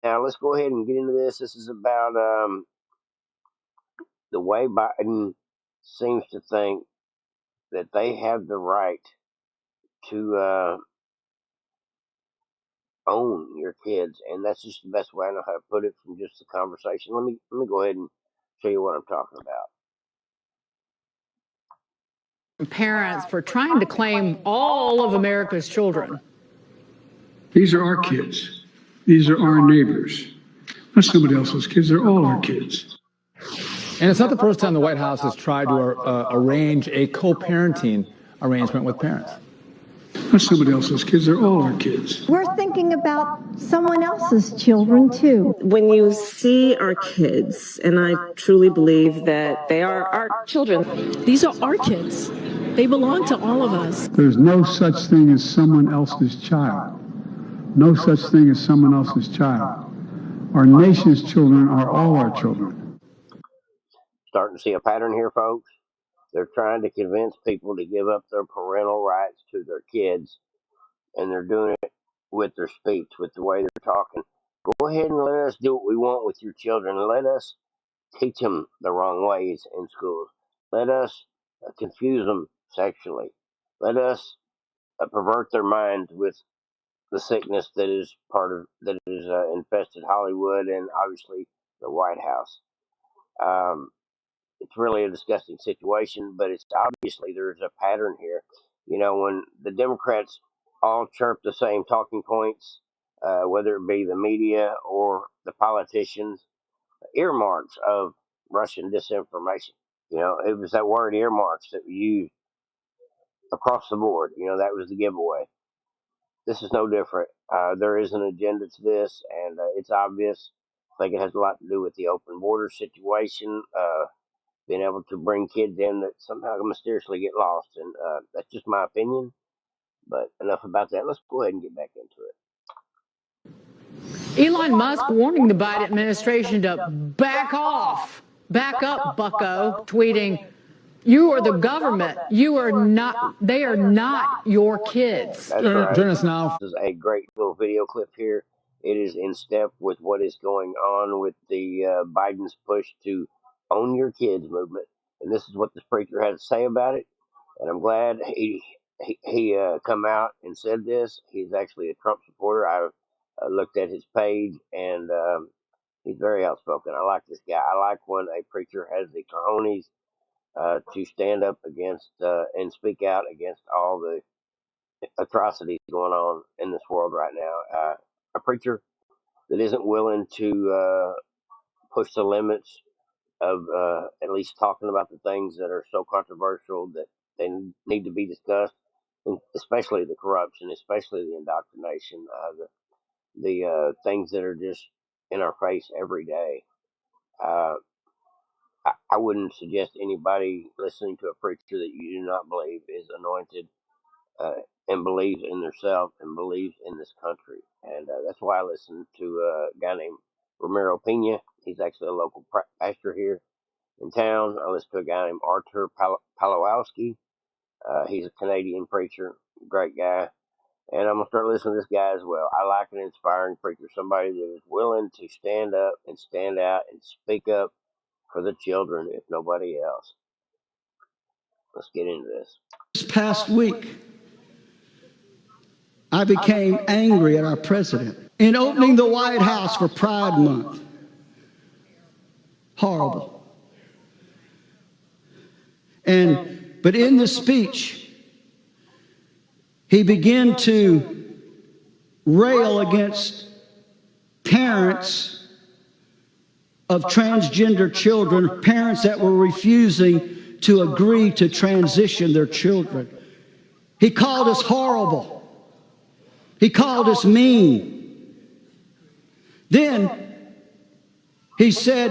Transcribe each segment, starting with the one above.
Now let's go ahead and get into this. This is about the way Biden seems to think that they have the right to own your kids, and that's just the best way I know how to put it from just the conversation. Let me go ahead and show you what I'm talking about. Parents for trying to claim all of America's children. These are our kids. These are our neighbors. Not somebody else's kids. They're all our kids. And it's not the first time the White House has tried to arrange a co-parenting arrangement with parents. Not somebody else's kids. They're all our kids. We're thinking about someone else's children, too. When you see our kids, and I truly believe that they are our children. These are our kids. They belong to all of us. There's no such thing as someone else's child. No such thing as someone else's child. Our nation's children are all our children. Starting to see a pattern here, folks. They're trying to convince people to give up their parental rights to their kids, and they're doing it with their speech, with the way they're talking. Go ahead and let us do what we want with your children. Let us teach them the wrong ways in schools. Let us confuse them sexually. Let us pervert their minds with the sickness that is infested Hollywood and obviously the White House. It's really a disgusting situation, but it's obviously there's a pattern here. You know, when the Democrats all chirp the same talking points, whether it be the media or the politicians, earmarks of Russian disinformation. You know, it was that word earmarks that we used across the board. You know, that was the giveaway. This is no different. There is an agenda to this, and it's obvious. I think it has a lot to do with the open border situation, being able to bring kids in that somehow mysteriously get lost. And that's just my opinion. But enough about that. Let's go ahead and get back into it. Elon Musk warning the Biden administration to back off, back up, bucko, tweeting, "You are the government. You are not, they are not your kids." That's right. Join us now. This is a great little video clip here. It is in step with what is going on with the Biden's push to own your kids movement. And this is what this preacher had to say about it. And I'm glad he come out and said this. He's actually a Trump supporter. I've looked at his page, and he's very outspoken. I like this guy. I like when a preacher has the cojones to stand up against and speak out against all the atrocities going on in this world right now. A preacher that isn't willing to push the limits of at least talking about the things that are so controversial that they need to be discussed, especially the corruption, especially the indoctrination, the things that are just in our face every day. I wouldn't suggest anybody listening to a preacher that you do not believe is anointed and believes in themselves and believes in this country. And that's why I listen to a guy named Romero Pena. He's actually a local pastor here in town. I listen to a guy named Artur Pawlowski. He's a Canadian preacher, great guy. And I'm going to start listening to this guy as well. I like an inspiring preacher, somebody that is willing to stand up and stand out and speak up for the children, if nobody else. Let's get into this. This past week, I became angry at our president in opening the White House for Pride Month. Horrible. But in the speech, he began to rail against parents of transgender children, parents that were refusing to agree to transition their children. He called us horrible. He called us mean. Then he said,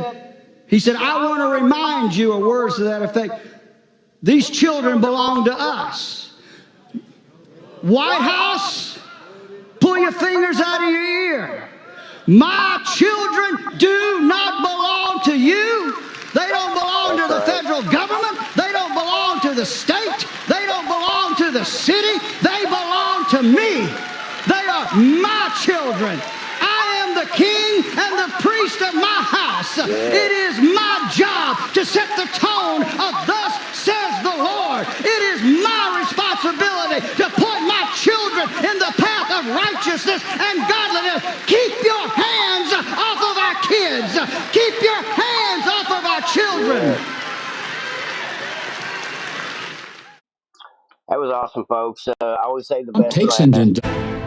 "I want to remind you," or words to that effect, "these children belong to us." White House, pull your fingers out of your ear. My children do not belong to you. They don't belong to the federal government. They don't belong to the state. They don't belong to the city. They belong to me. They are my children. I am the the king and the priest of my house. It is my job to set the tone of thus says the Lord. It is my responsibility to point my children in the path of righteousness and godliness. Keep your hands off of our kids. Keep your hands off of our children. That was awesome, folks. I always say the best last.